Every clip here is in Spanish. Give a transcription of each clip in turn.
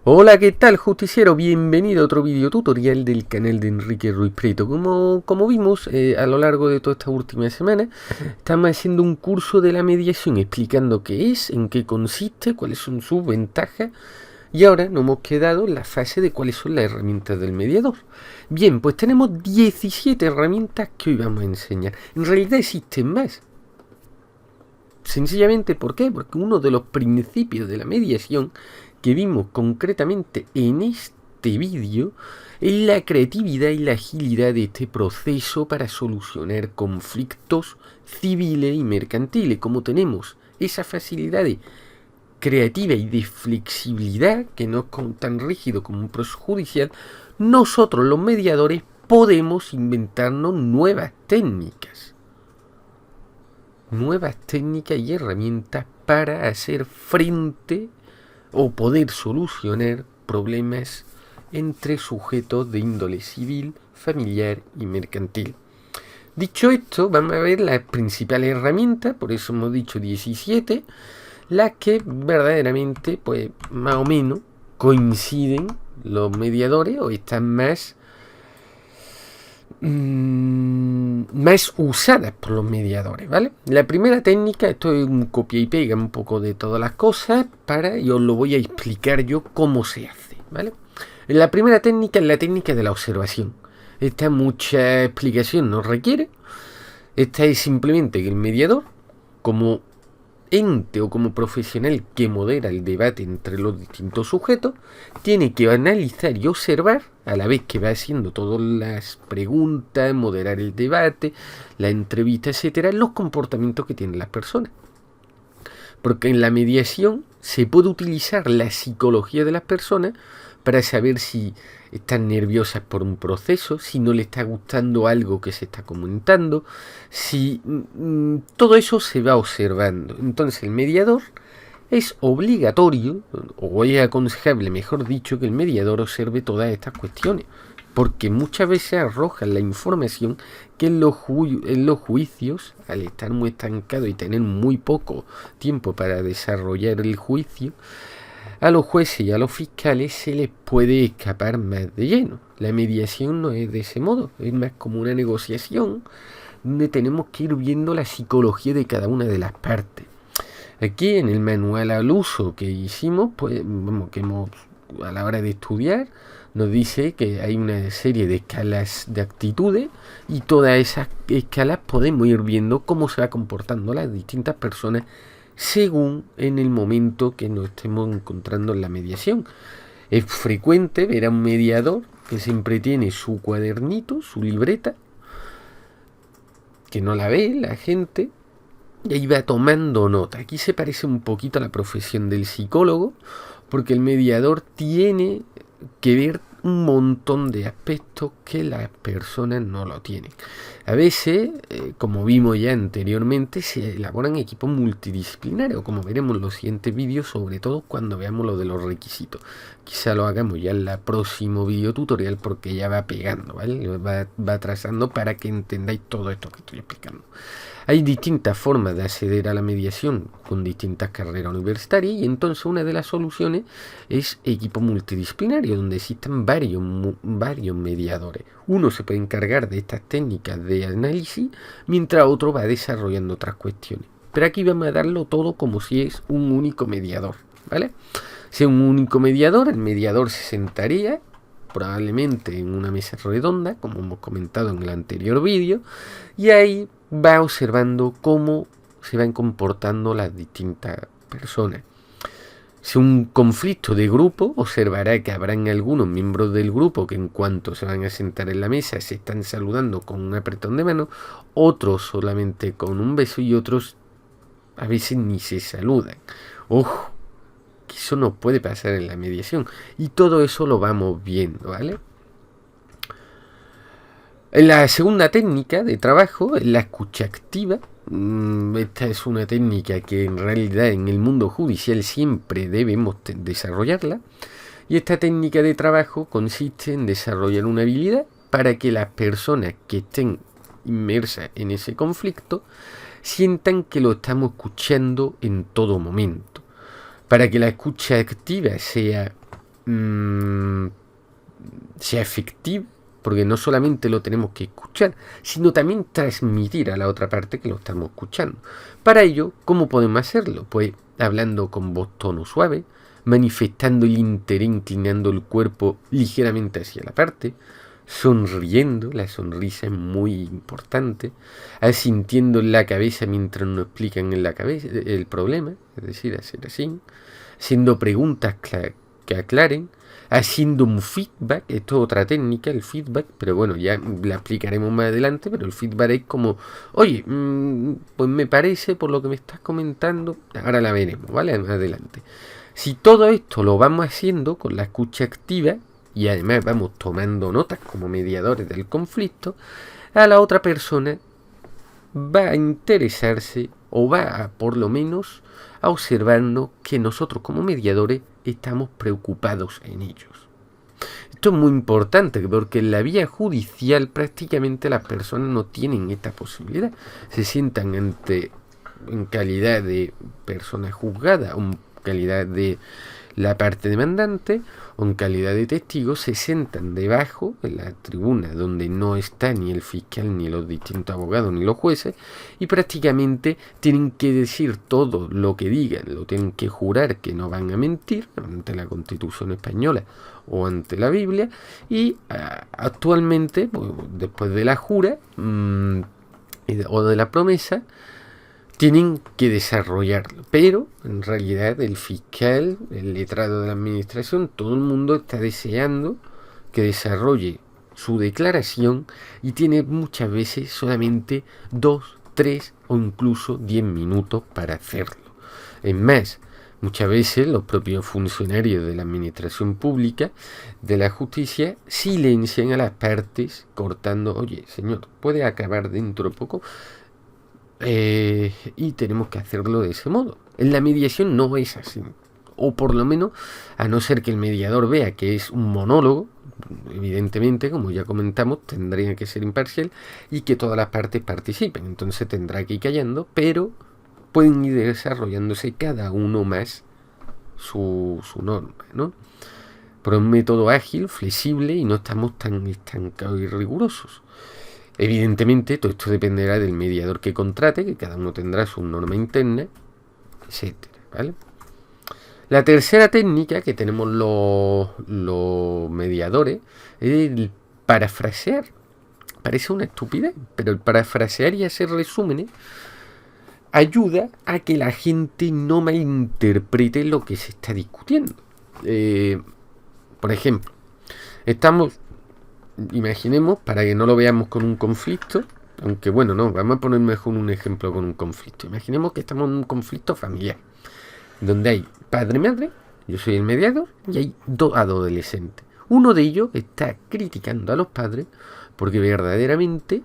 Hola, ¿qué tal, justiciero? Bienvenido a otro video tutorial del canal de Enrique Ruiz Prieto. Como vimos a lo largo de toda esta última semana, estamos haciendo un curso de la mediación explicando qué es, en qué consiste, cuáles son sus ventajas, y ahora nos hemos quedado en la fase de cuáles son las herramientas del mediador. Bien, pues tenemos 17 herramientas que hoy vamos a enseñar. En realidad existen más. Sencillamente, ¿por qué? Porque uno de los principios de la mediación que vimos concretamente en este vídeo es la creatividad y la agilidad de este proceso para solucionar conflictos civiles y mercantiles. Como tenemos esa facilidad de creativa y de flexibilidad, que no es tan rígido como un proceso judicial, nosotros los mediadores podemos inventarnos nuevas técnicas y herramientas para hacer frente o poder solucionar problemas entre sujetos de índole civil, familiar y mercantil. Dicho esto, vamos a ver las principales herramientas, por eso hemos dicho 17, las que verdaderamente, pues más o menos, coinciden los mediadores o están más usadas por los mediadores, ¿vale? La primera técnica, esto es un copia y pega un poco de todas las cosas y os lo voy a explicar yo cómo se hace, ¿vale? La primera técnica es la técnica de la observación. Esta mucha explicación no requiere. Esta es simplemente que el mediador, como ente o como profesional que modera el debate entre los distintos sujetos, tiene que analizar y observar, a la vez que va haciendo todas las preguntas, moderar el debate, la entrevista, etcétera, los comportamientos que tienen las personas. Porque en la mediación se puede utilizar la psicología de las personas para saber si están nerviosas por un proceso, si no le está gustando algo que se está comentando, si todo eso se va observando. Entonces el mediador es obligatorio, o es aconsejable, mejor dicho, que el mediador observe todas estas cuestiones, porque muchas veces arrojan la información que en los juicios, al estar muy estancados y tener muy poco tiempo para desarrollar el juicio, a los jueces y a los fiscales se les puede escapar más de lleno. La mediación no es de ese modo, es más como una negociación donde tenemos que ir viendo la psicología de cada una de las partes. Aquí en el manual al uso que hicimos, pues que hemos a la hora de estudiar, nos dice que hay una serie de escalas de actitudes y todas esas escalas podemos ir viendo cómo se va comportando las distintas personas según en el momento que nos estemos encontrando en la mediación. Es frecuente ver a un mediador que siempre tiene su cuadernito, su libreta, que no la ve la gente, y ahí va tomando nota. Aquí se parece un poquito a la profesión del psicólogo, porque el mediador tiene que ver un montón de aspectos que las personas no lo tienen. A veces, como vimos ya anteriormente, se elaboran equipos multidisciplinarios, como veremos en los siguientes vídeos, sobre todo cuando veamos lo de los requisitos. Quizá lo hagamos ya en el próximo video tutorial porque ya va pegando, ¿vale? Va trazando para que entendáis todo esto que estoy explicando. Hay distintas formas de acceder a la mediación con distintas carreras universitarias y entonces una de las soluciones es equipo multidisciplinario, donde existen varios mediadores. Uno se puede encargar de estas técnicas de análisis, mientras otro va desarrollando otras cuestiones. Pero aquí vamos a darlo todo como si es un único mediador, ¿vale? Si es un único mediador, el mediador se sentaría probablemente en una mesa redonda, como hemos comentado en el anterior vídeo, y ahí va observando cómo se van comportando las distintas personas. Si un conflicto de grupo, observará que habrán algunos miembros del grupo que en cuanto se van a sentar en la mesa se están saludando con un apretón de mano, otros solamente con un beso y otros a veces ni se saludan. ¡Ojo! Que eso no puede pasar en la mediación. Y todo eso lo vamos viendo, ¿vale? La segunda técnica de trabajo es la escucha activa. Esta es una técnica que en realidad en el mundo judicial siempre debemos desarrollarla. Y esta técnica de trabajo consiste en desarrollar una habilidad para que las personas que estén inmersas en ese conflicto sientan que lo estamos escuchando en todo momento. Para que la escucha activa sea sea efectivo, porque no solamente lo tenemos que escuchar, sino también transmitir a la otra parte que lo estamos escuchando. Para ello, ¿cómo podemos hacerlo? Pues hablando con voz tono suave, manifestando el interés, inclinando el cuerpo ligeramente hacia la parte, sonriendo, la sonrisa es muy importante, asintiendo en la cabeza mientras nos explican en la cabeza el problema, es decir, hacer así, haciendo preguntas que aclaren, haciendo un feedback. Esto es otra técnica, el feedback, pero bueno, ya la explicaremos más adelante. Pero el feedback es como, oye, pues me parece por lo que me estás comentando, ahora la veremos, ¿vale? Más adelante. Si todo esto lo vamos haciendo con la escucha activa y además vamos tomando notas como mediadores del conflicto, a la otra persona va a interesarse o va a, por lo menos, a observarnos que nosotros como mediadores estamos preocupados en ellos. Esto es muy importante porque en la vía judicial prácticamente las personas no tienen esta posibilidad. Se sientan en calidad de persona juzgada, en calidad de la parte demandante o en calidad de testigo, se sientan debajo en la tribuna donde no está ni el fiscal, ni los distintos abogados, ni los jueces, y prácticamente tienen que decir todo lo que digan, lo tienen que jurar que no van a mentir ante la Constitución española o ante la Biblia, y actualmente, pues, después de la jura o de la promesa, tienen que desarrollarlo, pero en realidad el fiscal, el letrado de la administración, todo el mundo está deseando que desarrolle su declaración y tiene muchas veces solamente 2, 3 o incluso 10 minutos para hacerlo. Es más, muchas veces los propios funcionarios de la administración pública, de la justicia, silencian a las partes cortando, oye, señor, ¿puede acabar dentro de poco? Y tenemos que hacerlo de ese modo. En la mediación no es así, o por lo menos, a no ser que el mediador vea que es un monólogo, evidentemente, como ya comentamos, tendría que ser imparcial y que todas las partes participen. Entonces tendrá que ir callando, pero pueden ir desarrollándose cada uno más su norma, ¿no? Por un método ágil, flexible, y no estamos tan estancados y rigurosos. Evidentemente, todo esto dependerá del mediador que contrate, que cada uno tendrá su norma interna, etcétera, ¿vale? La tercera técnica que tenemos los mediadores es el parafrasear. Parece una estupidez, pero el parafrasear y hacer resúmenes ayuda a que la gente no malinterprete lo que se está discutiendo. Por ejemplo, imaginemos, para que no lo veamos con un conflicto, aunque bueno, no, vamos a poner mejor un ejemplo con un conflicto. Imaginemos que estamos en un conflicto familiar, donde hay padre y madre, yo soy el mediador, y hay dos adolescentes. Uno de ellos está criticando a los padres porque verdaderamente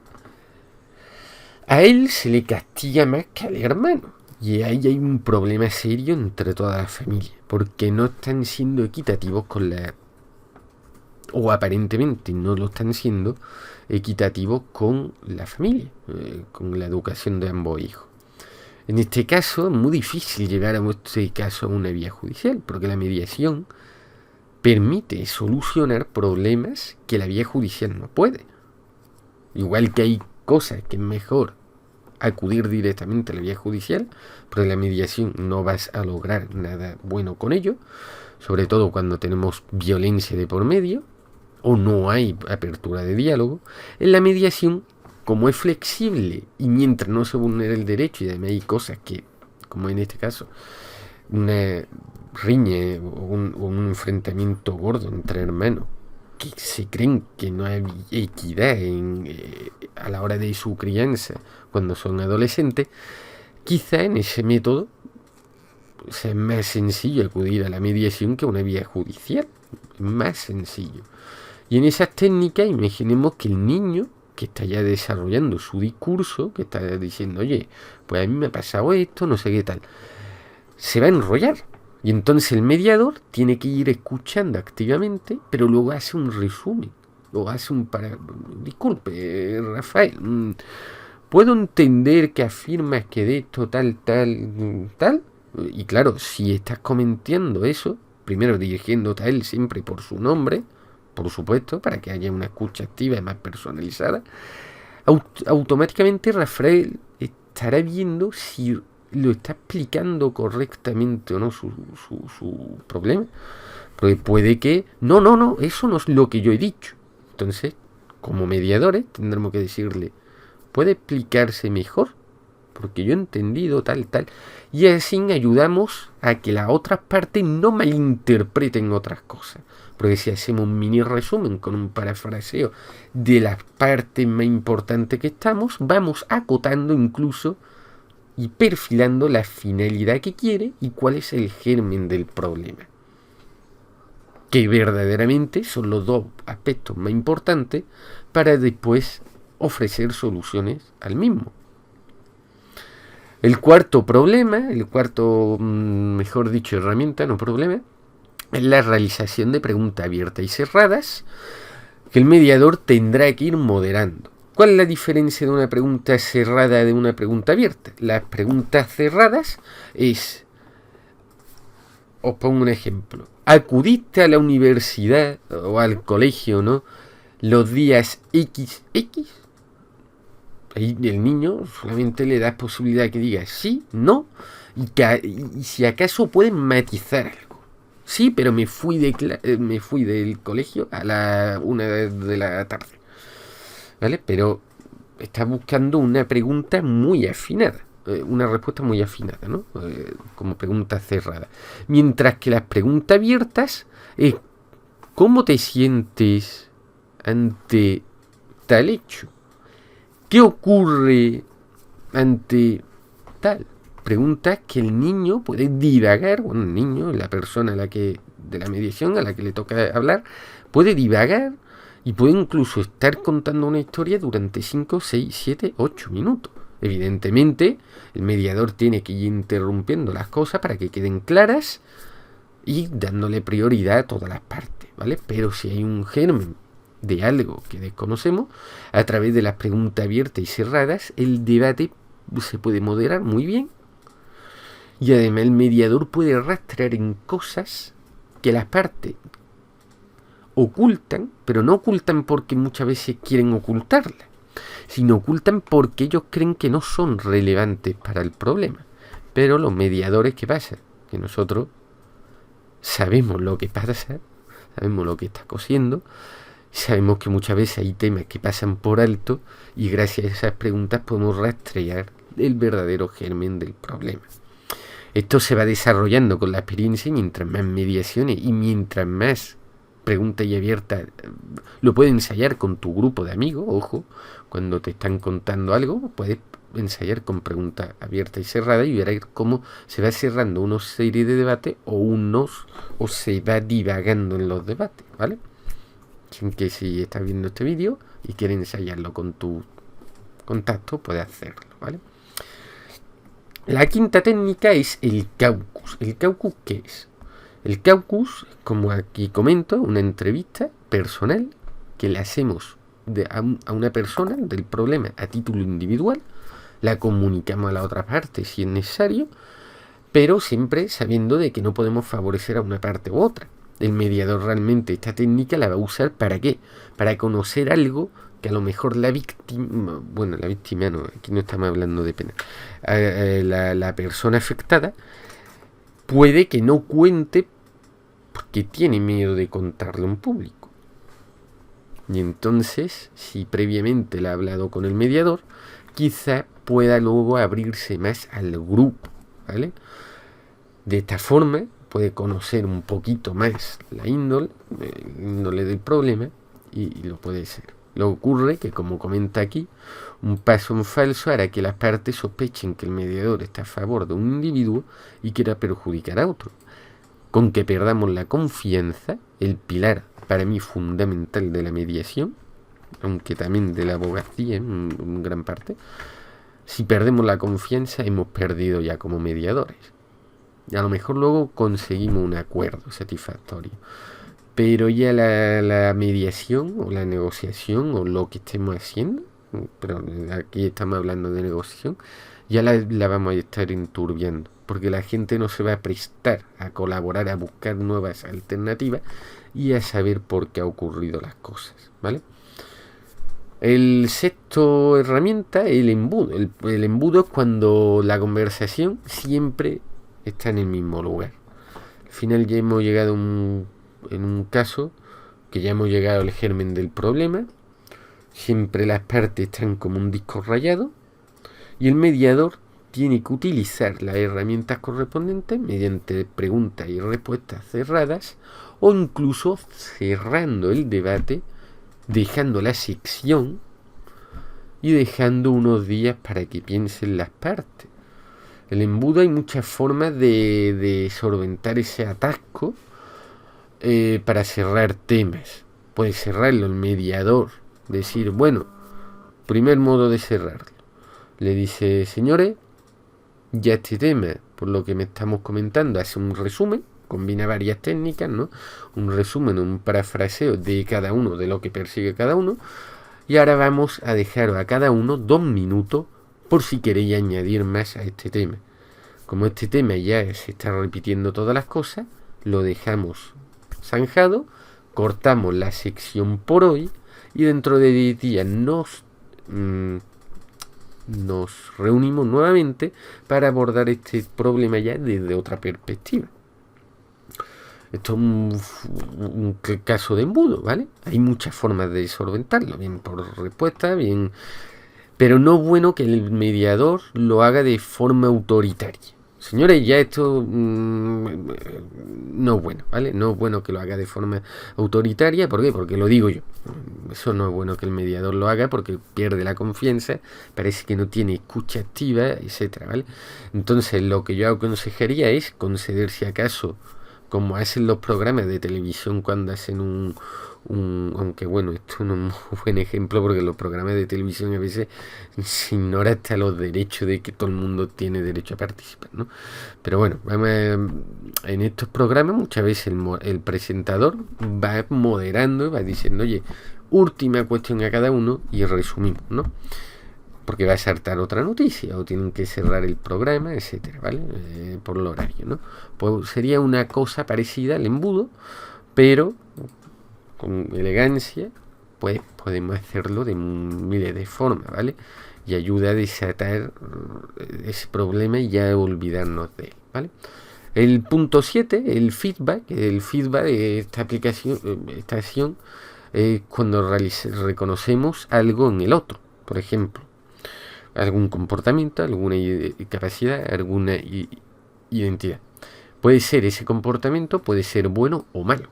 a él se le castiga más que al hermano. Y ahí hay un problema serio entre toda la familia, porque no están siendo equitativos con o aparentemente no lo están siendo equitativos con la familia, con la educación de ambos hijos. En este caso es muy difícil llegar a este caso a una vía judicial, porque la mediación permite solucionar problemas que la vía judicial no puede. Igual que hay cosas que es mejor acudir directamente a la vía judicial, pero en la mediación no vas a lograr nada bueno con ello, sobre todo cuando tenemos violencia de por medio o no hay apertura de diálogo. En la mediación, como es flexible y mientras no se vulnera el derecho, y además hay cosas que, como en este caso, una riña o un enfrentamiento gordo entre hermanos, que se creen que no hay equidad a la hora de su crianza cuando son adolescentes, quizá en ese método sea más sencillo acudir a la mediación que a una vía judicial. Es más sencillo. Y en esas técnicas, imaginemos que el niño que está ya desarrollando su discurso, que está diciendo, oye, pues a mí me ha pasado esto, no sé qué tal, se va a enrollar. Y entonces el mediador tiene que ir escuchando activamente, pero luego hace un resumen. O hace disculpe, Rafael, puedo entender que afirmas que de esto tal. Y claro, si estás comentando eso, primero dirigiéndote a él siempre por su nombre, por supuesto, para que haya una escucha activa y más personalizada, automáticamente Rafael estará viendo si lo está explicando correctamente o no su problema. Porque puede que, no, eso no es lo que yo he dicho. Entonces, como mediadores, tendremos que decirle, ¿puede explicarse mejor? Porque yo he entendido tal. Y así ayudamos a que las otras partes no malinterpreten otras cosas. Porque si hacemos un mini resumen con un parafraseo de las partes más importantes que estamos, vamos acotando incluso y perfilando la finalidad que quiere y cuál es el germen del problema. Que verdaderamente son los dos aspectos más importantes para después ofrecer soluciones al mismo. El cuarto problema, mejor dicho, herramienta, no problema, es la realización de preguntas abiertas y cerradas que el mediador tendrá que ir moderando. ¿Cuál es la diferencia de una pregunta cerrada de una pregunta abierta? Las preguntas cerradas es, os pongo un ejemplo, ¿acudiste a la universidad o al colegio, no, los días XX? Ahí el niño solamente le das posibilidad que diga sí, no, y si acaso pueden matizar algo. Sí, pero me fui del colegio a la 1 de la tarde. ¿Vale? Pero está buscando una pregunta muy afinada, una respuesta muy afinada, ¿no? Como pregunta cerrada. Mientras que las preguntas abiertas es ¿cómo te sientes ante tal hecho? ¿Qué ocurre ante tal? Preguntas que el niño puede divagar, bueno, el niño, la persona de la mediación a la que le toca hablar, puede divagar y puede incluso estar contando una historia durante 5, 6, 7, 8 minutos. Evidentemente, el mediador tiene que ir interrumpiendo las cosas para que queden claras y dándole prioridad a todas las partes, ¿vale? Pero si hay un germen de algo que desconocemos, a través de las preguntas abiertas y cerradas, el debate se puede moderar muy bien. Y además el mediador puede rastrear en cosas que las partes ocultan, pero no ocultan porque muchas veces quieren ocultarlas, sino ocultan porque ellos creen que no son relevantes para el problema. Pero los mediadores, ¿qué pasa? Que nosotros sabemos lo que pasa, sabemos lo que está cosiendo, sabemos que muchas veces hay temas que pasan por alto y gracias a esas preguntas podemos rastrear el verdadero germen del problema. Esto se va desarrollando con la experiencia, mientras más mediaciones y mientras más preguntas y abiertas. Lo puedes ensayar con tu grupo de amigos, ojo, cuando te están contando algo, puedes ensayar con preguntas abiertas y cerradas y verás cómo se va cerrando una serie de debates o se va divagando en los debates, ¿vale? Sin que si estás viendo este vídeo y quieres ensayarlo con tu contacto, puedes hacerlo, ¿vale? La quinta técnica es el caucus. ¿El caucus qué es? El caucus, como aquí comento, una entrevista personal que le hacemos a una persona del problema a título individual, la comunicamos a la otra parte si es necesario, pero siempre sabiendo de que no podemos favorecer a una parte u otra. El mediador realmente esta técnica la va a usar ¿para qué? Para conocer algo que a lo mejor la víctima no, aquí no estamos hablando de pena, la persona afectada puede que no cuente porque tiene miedo de contarlo en público. Y entonces, si previamente le ha hablado con el mediador, quizá pueda luego abrirse más al grupo, ¿vale? De esta forma puede conocer un poquito más la índole del problema y lo puede ser. Lo ocurre que, como comenta aquí, un paso en falso hará que las partes sospechen que el mediador está a favor de un individuo y quiera perjudicar a otro. Con que perdamos la confianza, el pilar para mí fundamental de la mediación, aunque también de la abogacía en gran parte, si perdemos la confianza hemos perdido ya como mediadores. Y a lo mejor luego conseguimos un acuerdo satisfactorio, pero ya la mediación o la negociación o lo que estemos haciendo, pero aquí estamos hablando de negociación, ya la vamos a estar enturbiando, porque la gente no se va a prestar a colaborar, a buscar nuevas alternativas y a saber por qué ha ocurrido las cosas, ¿vale? El sexto herramienta, el embudo. El embudo es cuando la conversación siempre está en el mismo lugar. Al final ya hemos llegado en un caso que ya hemos llegado al germen del problema. Siempre las partes están como un disco rayado y el mediador tiene que utilizar las herramientas correspondientes mediante preguntas y respuestas cerradas o incluso cerrando el debate, dejando la sección y dejando unos días para que piensen las partes. El embudo, hay muchas formas de solventar ese atasco para cerrar temas. Puede cerrarlo el mediador, decir, bueno, primer modo de cerrarlo. Le dice, señores, ya este tema, por lo que me estamos comentando, hace un resumen, combina varias técnicas, ¿no? Un resumen, un parafraseo de cada uno, de lo que persigue cada uno. Y ahora vamos a dejar a cada uno 2 minutos por si queréis añadir más a este tema. Como este tema ya se está repitiendo todas las cosas, lo dejamos zanjado, cortamos la sección por hoy y dentro de 10 días nos reunimos nuevamente para abordar este problema ya desde otra perspectiva. Esto es un caso de embudo, ¿vale? Hay muchas formas de solventarlo, bien por respuesta, bien... Pero no es bueno que el mediador lo haga de forma autoritaria. Señores, ya esto no es bueno, ¿vale? No es bueno que lo haga de forma autoritaria. ¿Por qué? Porque lo digo yo. Eso no es bueno que el mediador lo haga porque pierde la confianza, parece que no tiene escucha activa, etcétera, ¿vale? Entonces, lo que yo aconsejaría es conceder, si acaso, como hacen los programas de televisión cuando hacen aunque bueno, esto no es un muy buen ejemplo porque los programas de televisión a veces se ignora hasta los derechos de que todo el mundo tiene derecho a participar, ¿no? Pero bueno, en estos programas muchas veces el presentador va moderando y va diciendo, oye, última cuestión a cada uno y resumimos, ¿no? Porque va a saltar otra noticia o tienen que cerrar el programa, etcétera, ¿vale? Por el horario, ¿no? Pues sería una cosa parecida al embudo, pero con elegancia, pues podemos hacerlo de miles de formas, ¿vale? Y ayuda a desatar ese problema y ya olvidarnos de él, ¿vale? El punto 7, el feedback de esta acción es cuando reconocemos algo en el otro, por ejemplo, algún comportamiento, alguna capacidad, alguna identidad. Puede ser ese comportamiento, puede ser bueno o malo.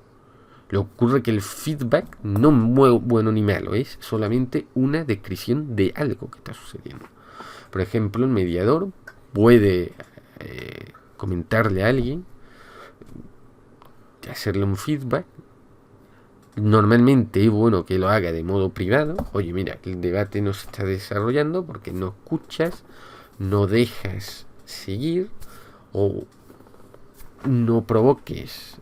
Lo ocurre que el feedback no es bueno ni malo, es solamente una descripción de algo que está sucediendo. Por ejemplo, el mediador puede comentarle a alguien, hacerle un feedback. Normalmente es bueno que lo haga de modo privado. Oye, mira, el debate no se está desarrollando porque no escuchas, no dejas seguir o no provoques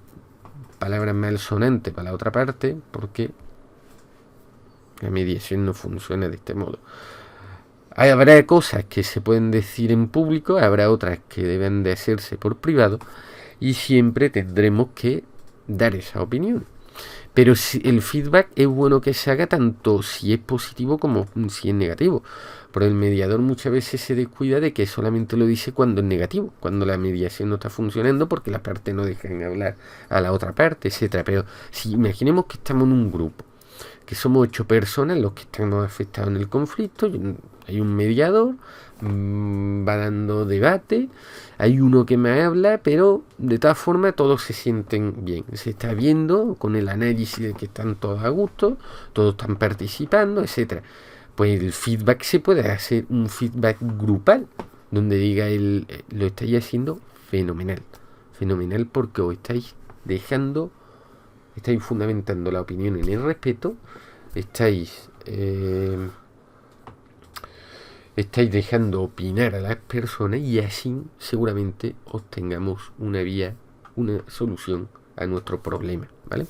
palabras malsonantes para la otra parte porque la mediación no funciona de este modo. Habrá cosas que se pueden decir en público, habrá otras que deben de hacerse por privado y siempre tendremos que dar esa opinión. Pero el feedback es bueno que se haga tanto si es positivo como si es negativo. Porque el mediador muchas veces se descuida de que solamente lo dice cuando es negativo, cuando la mediación no está funcionando porque las partes no dejan hablar a la otra parte, etcétera. Pero si imaginemos que estamos en un grupo, que somos 8 personas los que estamos afectados en el conflicto, hay un mediador, va dando debate, hay uno que me habla, pero de todas formas todos se sienten bien, se está viendo con el análisis de que están todos a gusto, todos están participando, etcétera. Pues el feedback se puede hacer un feedback grupal, donde diga lo estáis haciendo fenomenal, fenomenal porque os estáis fundamentando la opinión en el respeto, estáis dejando opinar a las personas y así seguramente obtengamos una solución a nuestro problema, ¿vale?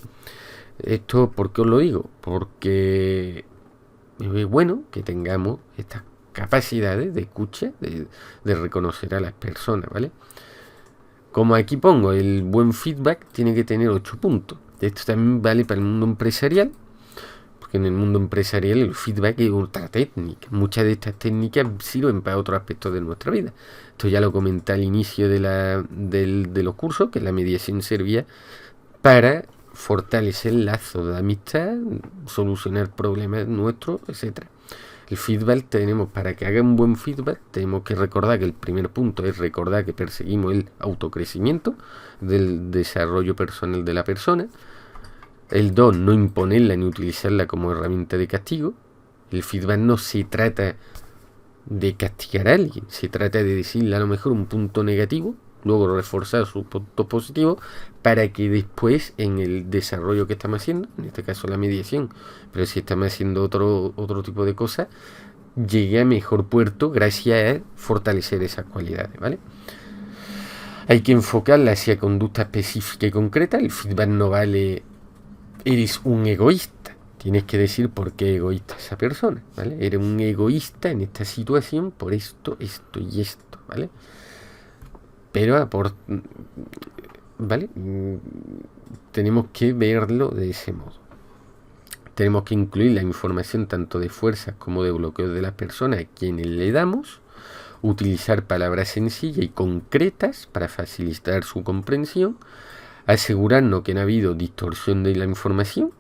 Esto, ¿por qué os lo digo? Porque es bueno que tengamos estas capacidades de escucha, de reconocer a las personas, ¿vale? Como aquí pongo, el buen feedback tiene que tener 8 puntos. Esto también vale para el mundo empresarial, porque en el mundo empresarial el feedback es otra técnica. Muchas de estas técnicas sirven para otros aspectos de nuestra vida. Esto ya lo comenté al inicio de los cursos, que la mediación servía para fortalecer lazos de amistad, solucionar problemas nuestros, etcétera. El feedback tenemos, para que haga un buen feedback, tenemos que recordar que el primer punto es recordar que perseguimos el autocrecimiento del desarrollo personal de la persona. El 2, no imponerla ni utilizarla como herramienta de castigo. El feedback no se trata de castigar a alguien, se trata de decirle a lo mejor un punto negativo, luego reforzar sus puntos positivos para que después en el desarrollo que estamos haciendo, en este caso la mediación, pero si estamos haciendo otro tipo de cosas, llegue a mejor puerto gracias a fortalecer esas cualidades, ¿vale? Hay que enfocarla hacia conducta específica y concreta. El feedback no vale, eres un egoísta. Tienes que decir por qué egoísta esa persona, ¿vale? Eres un egoísta en esta situación por esto, esto y esto, ¿vale? Pero ¿vale? Tenemos que verlo de ese modo. Tenemos que incluir la información tanto de fuerzas como de bloqueos de las personas a quienes le damos, utilizar palabras sencillas y concretas para facilitar su comprensión, asegurarnos que no ha habido distorsión de la información,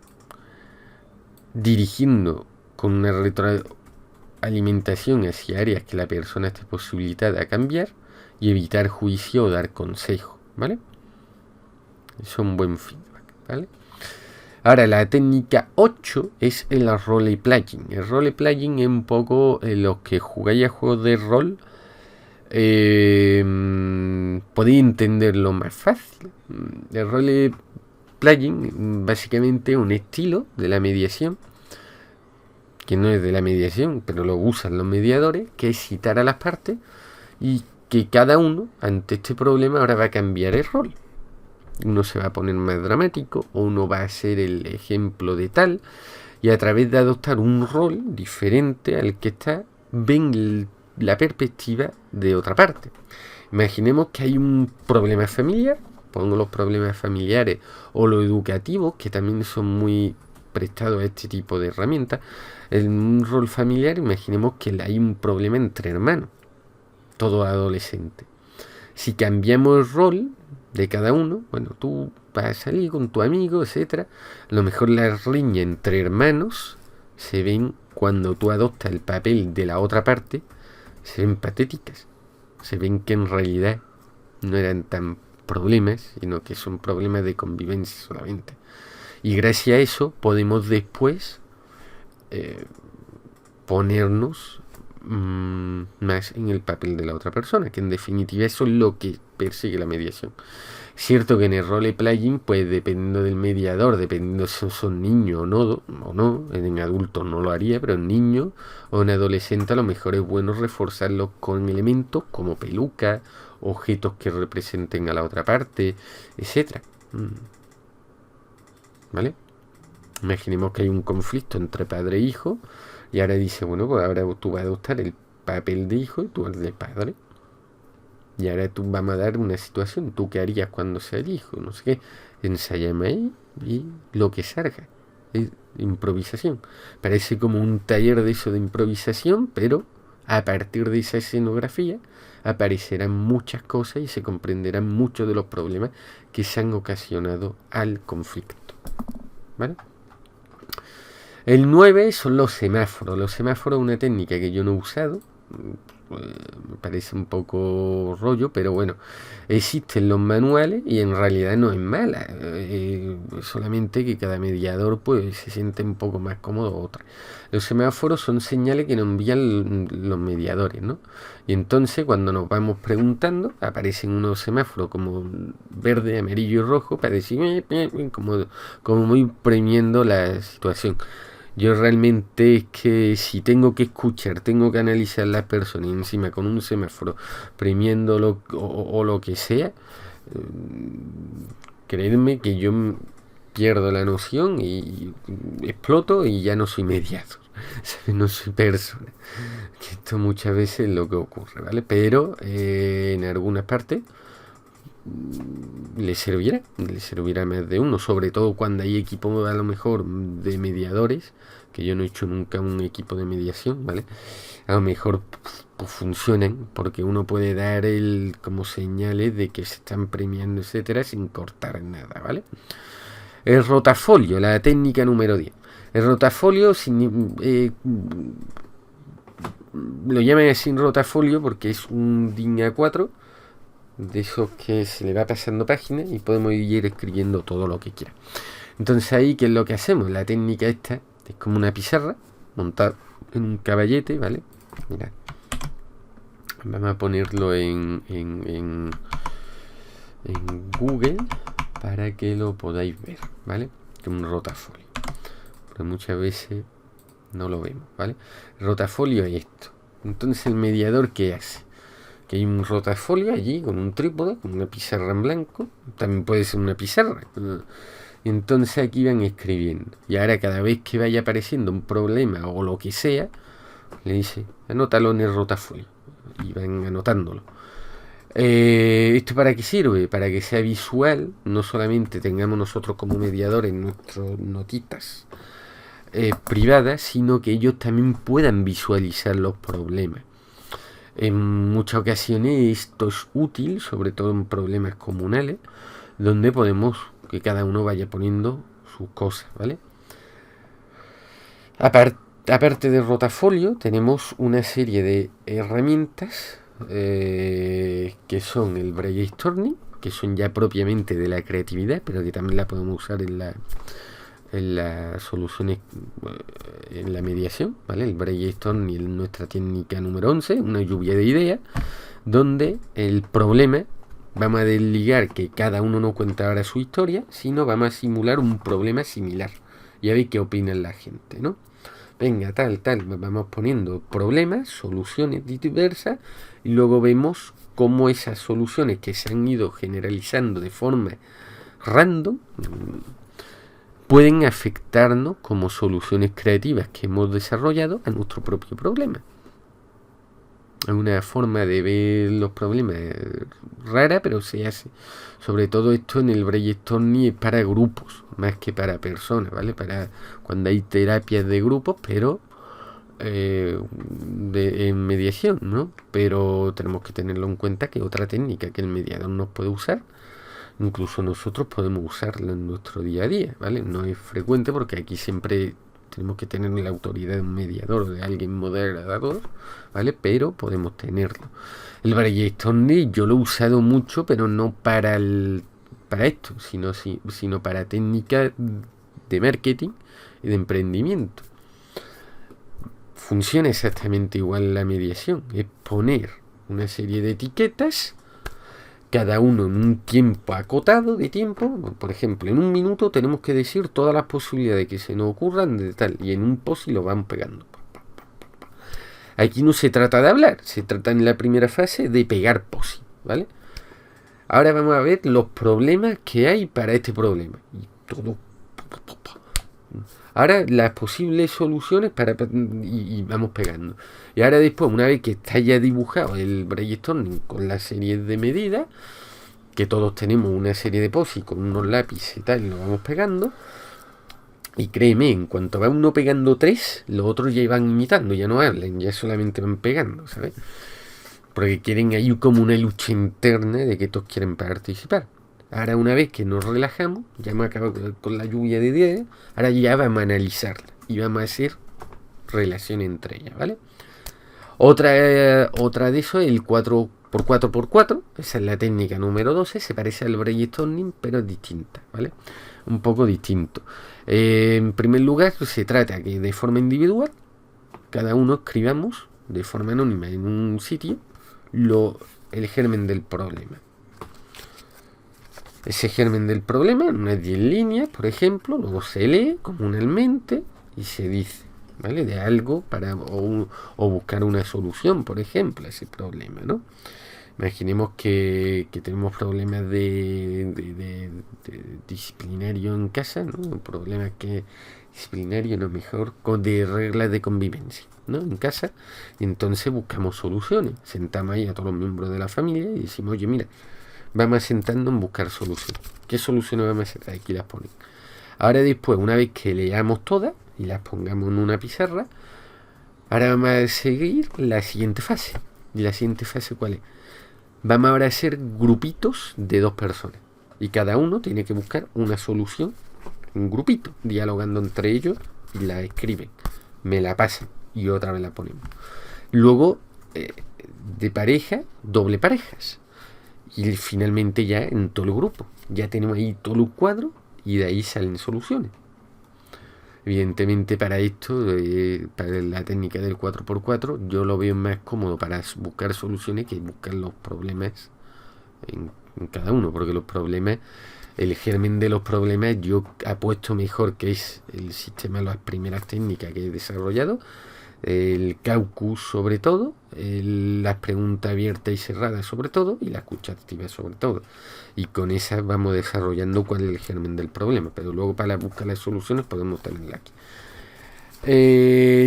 dirigiendo con una retroalimentación hacia áreas que la persona esté posibilitada a cambiar y evitar juicio o dar consejo, ¿vale? Eso es un buen feedback, ¿vale? Ahora, la técnica 8 es el role-playing. El role-playing es un poco los que jugáis a juegos de rol, podéis entenderlo más fácil. El role-playing básicamente es un estilo de la mediación, que no es de la mediación, pero lo usan los mediadores, que es citar a las partes y que cada uno, ante este problema, ahora va a cambiar el rol. Uno se va a poner más dramático, o uno va a ser el ejemplo de tal, y a través de adoptar un rol diferente al que está, ven la perspectiva de otra parte. Imaginemos que hay un problema familiar, pongo los problemas familiares o los educativos, que también son muy prestados a este tipo de herramientas. En un rol familiar, imaginemos que hay un problema entre hermanos, todos adolescentes. Si cambiamos el rol de cada uno, bueno, tú vas a salir con tu amigo, etcétera, a lo mejor las riñas entre hermanos se ven cuando tú adoptas el papel de la otra parte, se ven patéticas, se ven que en realidad no eran tan problemas, sino que son problemas de convivencia solamente. Y gracias a eso podemos después ponernos más en el papel de la otra persona, que en definitiva eso es lo que persigue la mediación. Cierto que en el role-playing, pues dependiendo del mediador, dependiendo si son niños o no, en adultos no lo haría, pero en niños o en adolescentes a lo mejor es bueno reforzarlos con elementos como peluca, objetos que representen a la otra parte, etcétera. ¿Vale? Imaginemos que hay un conflicto entre padre e hijo, y ahora dice, bueno, pues ahora tú vas a adoptar el papel de hijo y tú el de padre. Y ahora tú vamos a dar una situación, ¿tú qué harías cuando sea el hijo? No sé qué, ensayame ahí y lo que salga. Es improvisación. Parece como un taller de eso de improvisación, pero a partir de esa escenografía aparecerán muchas cosas y se comprenderán muchos de los problemas que se han ocasionado al conflicto. ¿Vale? El 9 son los semáforos. Los semáforos es una técnica que yo no he usado. Me parece un poco rollo, pero bueno, existen los manuales y en realidad no es mala, solamente que cada mediador pues se siente un poco más cómodo otra. Los semáforos son señales que nos envían los mediadores, ¿no? Y entonces cuando nos vamos preguntando aparecen unos semáforos como verde, amarillo y rojo para decir como muy premiando la situación. Yo realmente es que si tengo que escuchar, tengo que analizar las personas y encima con un semáforo premiéndolo o lo que sea, creedme que yo pierdo la noción y exploto y ya no soy mediador, no soy persona. Que esto muchas veces es lo que ocurre, ¿vale? Pero en algunas partes le servirá a más de uno, sobre todo cuando hay equipos a lo mejor de mediadores, que yo no he hecho nunca un equipo de mediación, ¿vale? A lo mejor pues funcionan, porque uno puede dar como señales de que se están premiando, etcétera, sin cortar nada, ¿vale? El rotafolio, la técnica número 10. El rotafolio lo llaman así rotafolio porque es un DIN A4 de esos que se le va pasando páginas y podemos ir escribiendo todo lo que quiera. Entonces ahí, ¿qué es lo que hacemos? La técnica esta es como una pizarra montada en un caballete, ¿vale? Mirad. Vamos a ponerlo en Google para que lo podáis ver, ¿vale? Que es un rotafolio. Pero muchas veces no lo vemos, ¿vale? El rotafolio es esto. Entonces el mediador, ¿qué hace? Que hay un rotafolio allí con un trípode, con una pizarra en blanco, también puede ser una pizarra. Y entonces aquí van escribiendo. Y ahora cada vez que vaya apareciendo un problema o lo que sea, le dice, anótalo en el rotafolio. Y van anotándolo. ¿Esto para qué sirve? Para que sea visual, no solamente tengamos nosotros como mediadores nuestras notitas privadas, sino que ellos también puedan visualizar los problemas. En muchas ocasiones esto es útil, sobre todo en problemas comunales, donde podemos que cada uno vaya poniendo sus cosas, ¿vale? Aparte del rotafolio, tenemos una serie de herramientas que son el brainstorming, que son ya propiamente de la creatividad, pero que también la podemos usar en las soluciones, en la mediación, ¿vale? El brainstorming es nuestra técnica número 11, una lluvia de ideas, donde el problema, vamos a desligar que cada uno no cuenta ahora su historia, sino vamos a simular un problema similar y a ver qué opina la gente, ¿no? Venga, tal, vamos poniendo problemas, soluciones diversas y luego vemos cómo esas soluciones que se han ido generalizando de forma random pueden afectarnos como soluciones creativas que hemos desarrollado a nuestro propio problema. Es una forma de ver los problemas rara, pero se hace. Sobre todo esto en el brainstorming es para grupos, más que para personas, ¿vale? Para cuando hay terapias de grupos, pero en mediación, ¿no? Pero tenemos que tenerlo en cuenta que otra técnica que el mediador nos puede usar, incluso nosotros podemos usarla en nuestro día a día, ¿vale? No es frecuente porque aquí siempre tenemos que tener la autoridad de un mediador o de alguien moderador, ¿vale? Pero podemos tenerlo. El brainstorming yo lo he usado mucho, pero no para esto, sino para técnicas de marketing y de emprendimiento. Funciona exactamente igual la mediación. Es poner una serie de etiquetas, cada uno en un tiempo acotado de tiempo. Por ejemplo, en un minuto tenemos que decir todas las posibilidades que se nos ocurran de tal, y en un post lo van pegando. Aquí no se trata de hablar, se trata en la primera fase de pegar post, ¿vale? Ahora vamos a ver los problemas que hay para este problema. Y todo. Ahora las posibles soluciones y vamos pegando. Y ahora después, una vez que está ya dibujado el brainstorming con la serie de medidas, que todos tenemos una serie de post-it con unos lápices y tal, lo vamos pegando. Y créeme, en cuanto va uno pegando 3, los otros ya van imitando, ya no hablan, ya solamente van pegando, ¿sabes? Porque quieren ahí como una lucha interna de que todos quieren participar. Ahora una vez que nos relajamos, ya hemos acabado con la lluvia de ideas, ahora ya vamos a analizarla y vamos a hacer relación entre ellas, ¿vale? Otra de eso es el 4x4x4, esa es la técnica número 12, se parece al brainstorming, pero es distinta, ¿vale? Un poco distinto. En primer lugar, se trata que de forma individual, cada uno escribamos de forma anónima en un sitio el germen del problema. Ese germen del problema, en unas 10 líneas, por ejemplo, luego se lee comunalmente y se dice, ¿vale? De algo o buscar una solución, por ejemplo, a ese problema, ¿no? Imaginemos que tenemos problemas de disciplinario en casa, ¿no? Problemas disciplinario, no mejor, de reglas de convivencia, ¿no? En casa, y entonces buscamos soluciones. Sentamos ahí a todos los miembros de la familia y decimos, oye, mira, vamos a sentarnos en buscar soluciones. ¿Qué soluciones vamos a hacer? Aquí las ponen. Ahora después, una vez que leamos todas y las pongamos en una pizarra, ahora vamos a seguir la siguiente fase. ¿Y la siguiente fase cuál es? Vamos ahora a hacer grupitos de 2 personas. Y cada uno tiene que buscar una solución, un grupito, dialogando entre ellos y la escriben. Me la pasan y otra vez la ponemos. Luego, de pareja, doble parejas. Y finalmente ya en todo el grupo. Ya tenemos ahí todo el cuadro y de ahí salen soluciones. Evidentemente para esto, para la técnica del 4x4, yo lo veo más cómodo para buscar soluciones que buscar los problemas en cada uno, porque los problemas, el germen de los problemas, yo apuesto mejor que es el sistema, las primeras técnicas que he desarrollado, el caucus sobre todo, las preguntas abiertas y cerradas sobre todo, y la escucha activa sobre todo. Y con esas vamos desarrollando cuál es el germen del problema, pero luego para buscar las soluciones podemos tenerla aquí.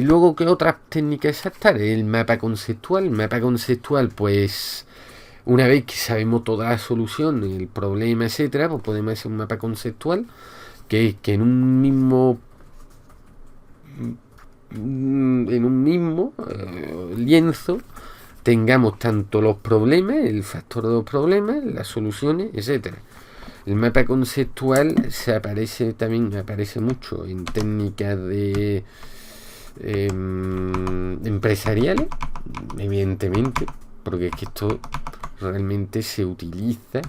Luego, ¿qué otras técnicas adaptar? El mapa conceptual. El mapa conceptual, pues, una vez que sabemos toda la solución, el problema, etcétera, pues podemos hacer un mapa conceptual que en un mismo lienzo tengamos tanto los problemas, el factor de los problemas, las soluciones, etcétera. El mapa conceptual aparece mucho en técnicas de empresariales, evidentemente, porque es que esto realmente se utiliza.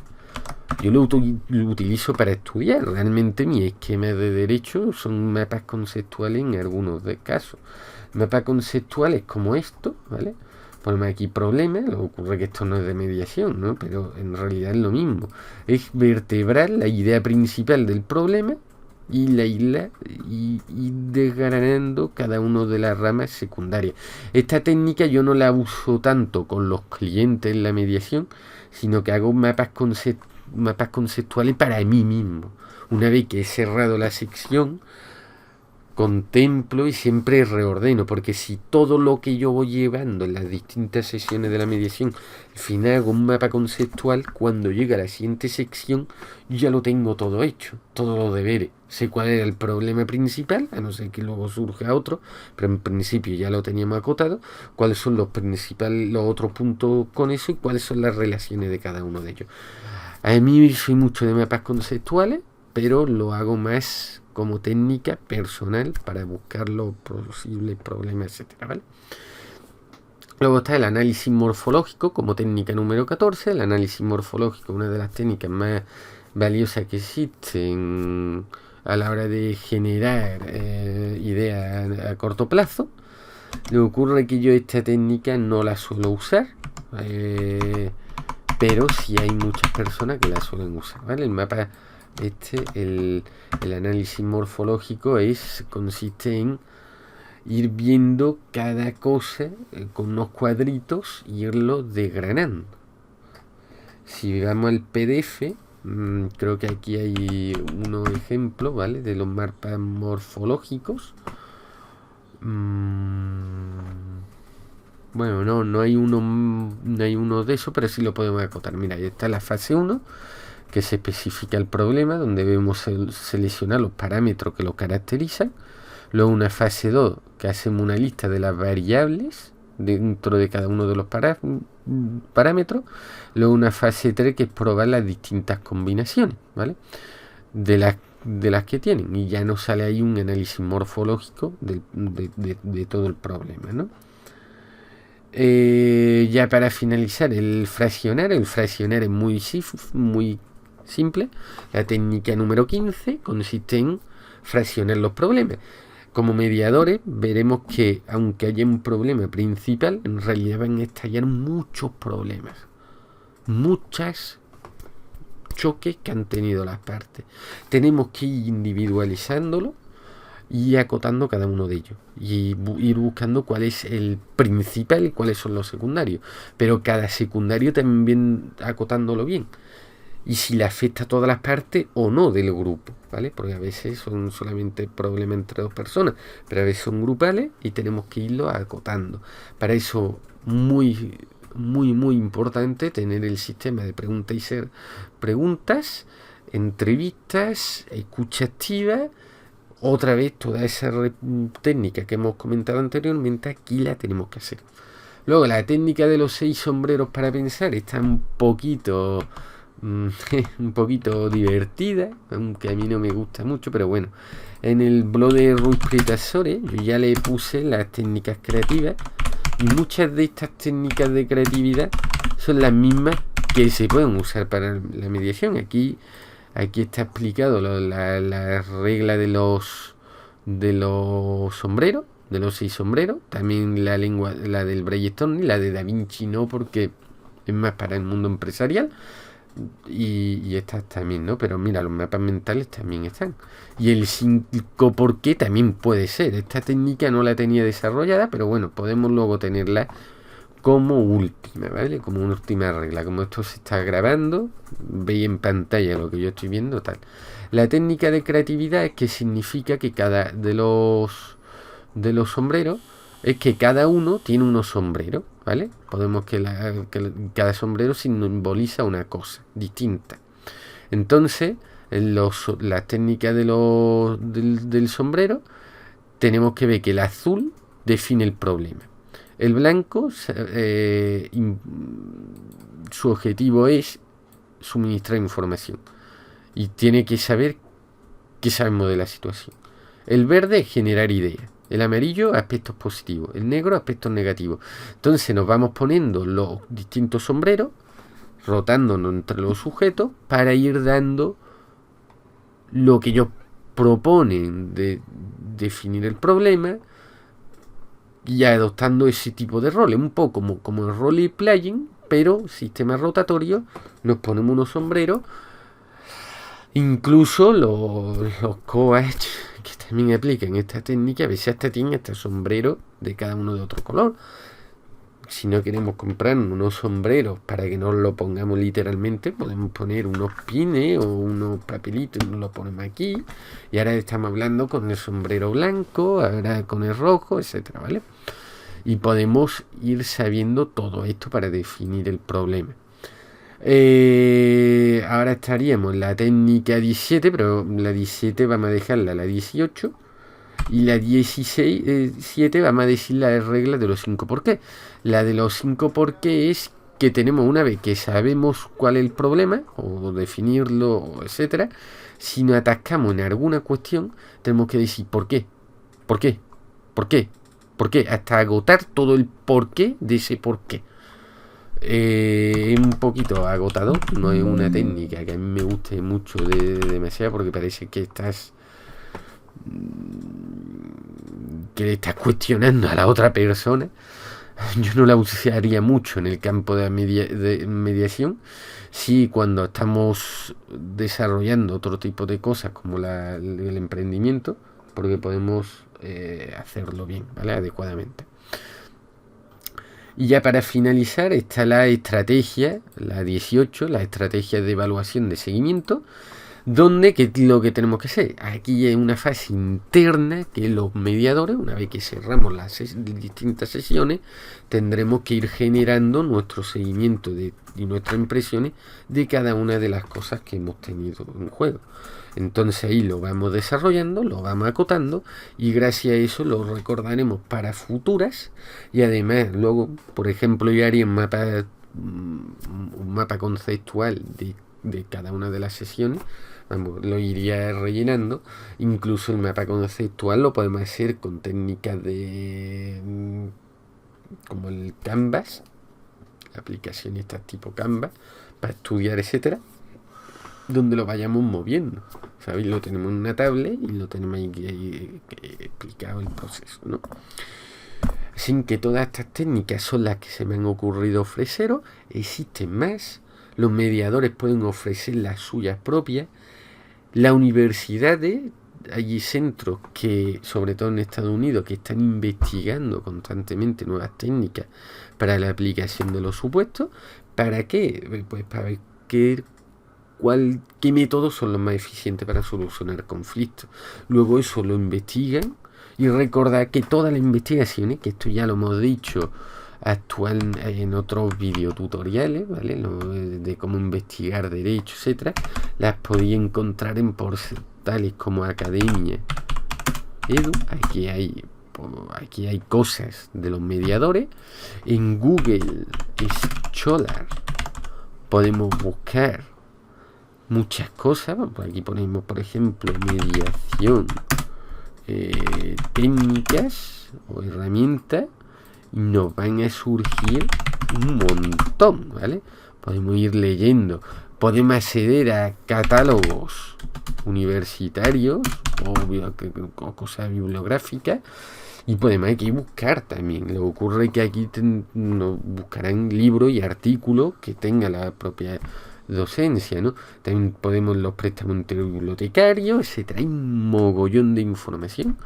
Yo lo utilizo para estudiar. Realmente mi esquema de derecho son mapas conceptuales en algunos de casos. Mapas conceptuales como esto, ¿vale? Ponemos aquí problemas, lo que ocurre que esto no es de mediación, ¿no? Pero en realidad es lo mismo. Es vertebrar la idea principal del problema y la isla y desgranando cada una de las ramas secundarias. Esta técnica yo no la uso tanto con los clientes en la mediación, sino que hago mapas conceptuales para mí mismo. Una vez que he cerrado la sección, contemplo y siempre reordeno, porque si todo lo que yo voy llevando en las distintas sesiones de la mediación, al final hago un mapa conceptual, cuando llega a la siguiente sección, yo ya lo tengo todo hecho, todos los deberes. Sé cuál era el problema principal, a no ser que luego surja otro, pero en principio ya lo teníamos acotado, cuáles son los otros puntos con eso y cuáles son las relaciones de cada uno de ellos. A mí soy mucho de mapas conceptuales, pero lo hago más como técnica personal para buscar los posibles problemas, etcétera, ¿vale? Luego está el análisis morfológico como técnica número 14. El análisis morfológico es una de las técnicas más valiosas que existen a la hora de generar ideas a corto plazo. Le ocurre que yo esta técnica no la suelo usar, pero sí hay muchas personas que la suelen usar, ¿vale? El mapa el análisis morfológico consiste en ir viendo cada cosa con unos cuadritos y irlo desgranando. Si vamos al PDF, creo que aquí hay unos ejemplos, ¿vale? De los mapas morfológicos. Bueno, no hay uno de esos, pero sí lo podemos acotar. Mira, ahí está la fase 1, que se especifica el problema, donde debemos seleccionar los parámetros que lo caracterizan. Luego una fase 2, que hacemos una lista de las variables dentro de cada uno de los parámetros. Luego una fase 3, que es probar las distintas combinaciones, ¿vale? De las que tienen. Y ya nos sale ahí un análisis morfológico de todo el problema, ¿no? Ya para finalizar, el fraccionar es muy simple. La técnica número 15 consiste en fraccionar los problemas. Como mediadores veremos que aunque haya un problema principal, en realidad van a estallar muchos problemas, muchos choques que han tenido las partes. Tenemos que ir individualizándolo y acotando cada uno de ellos y ir buscando cuál es el principal y cuáles son los secundarios, pero cada secundario también acotándolo bien y si le afecta a todas las partes o no del grupo, ¿vale? Porque a veces son solamente problemas entre 2 personas, pero a veces son grupales y tenemos que irlo acotando. Para eso muy muy muy importante tener el sistema de preguntas, entrevistas, escucha activa. Otra vez toda esa técnica que hemos comentado anteriormente, aquí la tenemos que hacer. Luego la técnica de los 6 sombreros para pensar está un poquito divertida, aunque a mí no me gusta mucho, pero bueno, en el blog de Ruiz Pretasore yo ya le puse las técnicas creativas, y muchas de estas técnicas de creatividad son las mismas que se pueden usar para la mediación. Aquí está explicado la regla de los sombreros, de los 6 sombreros. También la del brainstorming, la de Da Vinci no, porque es más para el mundo empresarial. Y estas también, ¿no? Pero mira, los mapas mentales también están. Y el 5 por qué también puede ser. Esta técnica no la tenía desarrollada, pero bueno, podemos luego tenerla como última, ¿vale? Como una última regla. Como esto se está grabando, veis en pantalla lo que yo estoy viendo, tal. La técnica de creatividad es que significa que cada de los sombreros es que cada uno tiene unos sombreros, ¿vale? Podemos que cada sombrero simboliza una cosa distinta. Entonces, las técnicas del sombrero, tenemos que ver que el azul define el problema. El blanco, su objetivo es suministrar información y tiene que saber qué sabemos de la situación. El verde es generar ideas. El amarillo, aspectos positivos. El negro, aspectos negativos. Entonces nos vamos poniendo los distintos sombreros, rotándonos entre los sujetos, para ir dando lo que ellos proponen de definir el problema, y adoptando ese tipo de roles. Un poco como el role-playing, pero sistema rotatorio. Nos ponemos unos sombreros. Incluso los coach que también aplican esta técnica, a veces hasta tienen este sombrero de cada uno de otro color. Si no queremos comprar unos sombreros para que nos lo pongamos literalmente, podemos poner unos pines o unos papelitos y nos lo ponemos aquí. Y ahora estamos hablando con el sombrero blanco, ahora con el rojo, etcétera, ¿vale? Y podemos ir sabiendo todo esto para definir el problema. Ahora estaríamos en la técnica 17, pero la 17 vamos a dejarla la 18. Y la 17 vamos a decir la regla de los 5 por qué. La de los 5 por qué es que tenemos, una vez que sabemos cuál es el problema, o definirlo, etcétera, si nos atascamos en alguna cuestión, tenemos que decir por qué, por qué, por qué, por qué, hasta agotar todo el porqué de ese porqué. Es un poquito agotador, no es una técnica que a mí me guste mucho demasiado, porque parece que le estás cuestionando a la otra persona. Yo no la usaría mucho en el campo de mediación. Sí, cuando estamos desarrollando otro tipo de cosas como el emprendimiento, porque podemos hacerlo bien, ¿vale? Adecuadamente. Y ya para finalizar está la estrategia, la 18, la estrategia de evaluación de seguimiento, donde lo que tenemos que hacer, aquí hay una fase interna que los mediadores, una vez que cerramos las distintas sesiones, tendremos que ir generando nuestro seguimiento y nuestras impresiones de cada una de las cosas que hemos tenido en juego. Entonces ahí lo vamos desarrollando, lo vamos acotando, y gracias a eso lo recordaremos para futuras. Y además luego, por ejemplo, yo haría un mapa conceptual de cada una de las sesiones. Vamos, lo iría rellenando. Incluso el mapa conceptual lo podemos hacer con técnicas como el Canvas, aplicaciones tipo Canvas para estudiar, etcétera, donde lo vayamos moviendo, ¿sabéis? Lo tenemos en una tablet y lo tenemos ahí explicado el proceso, ¿no? Así que todas estas técnicas son las que se me han ocurrido ofreceros. Existen más. Los mediadores pueden ofrecer las suyas propias. Las universidades, hay centros que, sobre todo en Estados Unidos, que están investigando constantemente nuevas técnicas para la aplicación de los supuestos. ¿Para qué? Pues para ver qué métodos son los más eficientes para solucionar conflictos. Luego eso lo investigan, y recordad que todas las investigaciones, que esto ya lo hemos dicho actual en otros videotutoriales, ¿vale? De cómo investigar derecho, etcétera. Las podéis encontrar en portales como Academia Edu. Aquí hay cosas de los mediadores. En Google Scholar podemos buscar muchas cosas. Aquí ponemos, por ejemplo, mediación, técnicas o herramientas, y nos van a surgir un montón, ¿vale? Podemos ir leyendo, podemos acceder a catálogos universitarios o cosas bibliográficas, y podemos aquí buscar también. Lo que ocurre es que aquí nos buscarán libros y artículos que tengan la propia docencia, ¿no? También podemos los préstamos bibliotecarios, etcétera. Hay un mogollón de información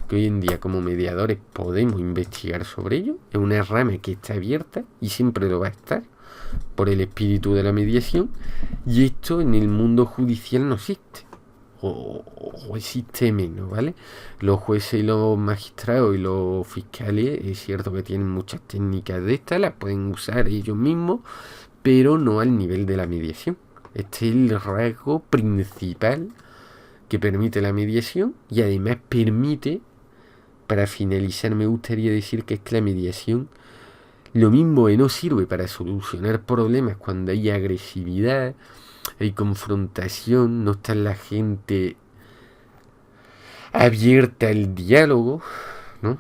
que hoy en día como mediadores podemos investigar sobre ello. Es una rama que está abierta y siempre lo va a estar por el espíritu de la mediación, y esto en el mundo judicial no existe, o existe menos, ¿vale? Los jueces y los magistrados y los fiscales es cierto que tienen muchas técnicas de estas, las pueden usar ellos mismos, pero no al nivel de la mediación. Este es el rasgo principal que permite la mediación, y además permite, para finalizar me gustaría decir que es que la mediación lo mismo no sirve para solucionar problemas cuando hay agresividad, hay confrontación, no está la gente abierta al diálogo, ¿no?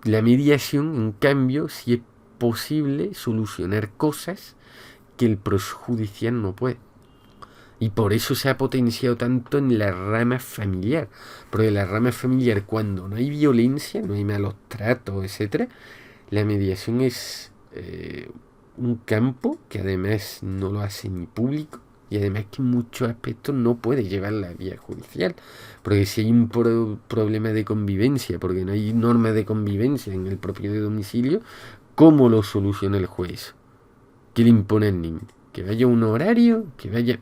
La mediación, en cambio, sí es posible solucionar cosas que el proceso judicial no puede. Y por eso se ha potenciado tanto en la rama familiar. Porque en la rama familiar, cuando no hay violencia, no hay malos tratos, etcétera, la mediación es un campo que además no lo hace ni público, y además que en muchos aspectos no puede llevar la vía judicial, porque si hay un problema de convivencia, porque no hay norma de convivencia en el propio domicilio, ¿cómo lo soluciona el juez? ¿Qué le impone al niño? ¿Que vaya a un horario? ¿Que vaya...?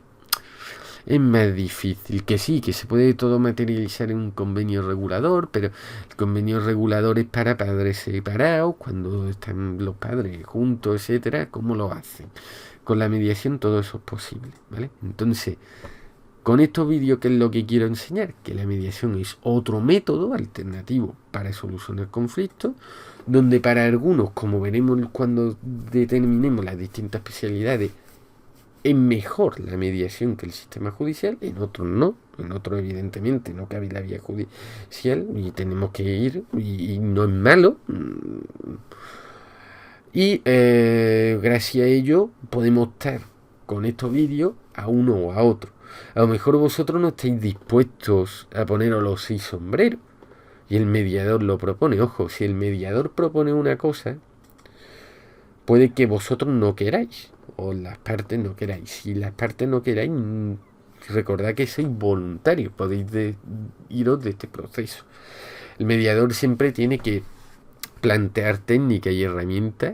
Es más difícil. Que sí, que se puede todo materializar en un convenio regulador, pero el convenio regulador es para padres separados, cuando están los padres juntos, etcétera. ¿Cómo lo hacen? Con la mediación todo eso es posible, ¿vale? Entonces, con estos vídeos, ¿qué es lo que quiero enseñar? Que la mediación es otro método alternativo para solucionar conflictos, donde para algunos, como veremos cuando determinemos las distintas especialidades, es mejor la mediación que el sistema judicial, en otros no, en otros evidentemente no cabe la vía judicial y tenemos que ir, y no es malo. Y gracias a ello podemos optar con estos vídeos a uno o a otro. A lo mejor vosotros no estáis dispuestos a poneros los 6 sombreros y el mediador lo propone. Ojo, si el mediador propone una cosa, puede que vosotros no queráis, o las partes no queráis. Si las partes no queráis, recordad que sois voluntarios, podéis iros de este proceso. El mediador siempre tiene que plantear técnicas y herramientas,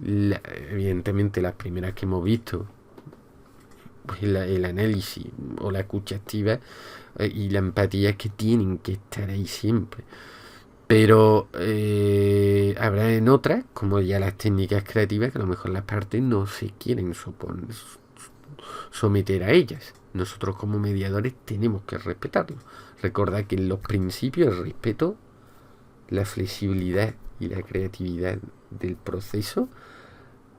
evidentemente las primeras que hemos visto, pues el análisis o la escucha activa y la empatía, que tienen que estar ahí siempre. Pero habrá en otras, como ya las técnicas creativas, que a lo mejor las partes no se quieren someter a ellas. Nosotros como mediadores tenemos que respetarlo. Recordad que en los principios el respeto, la flexibilidad y la creatividad del proceso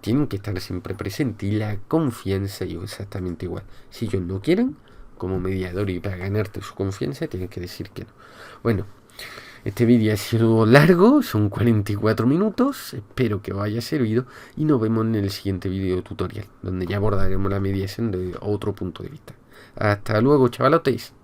tienen que estar siempre presentes, y la confianza es exactamente igual. Si ellos no quieren, como mediador, y para ganarte su confianza tienes que decir que no. Bueno, este vídeo ha sido largo, son 44 minutos, espero que os haya servido y nos vemos en el siguiente vídeo tutorial, donde ya abordaremos la mediación de otro punto de vista. Hasta luego, chavalotes.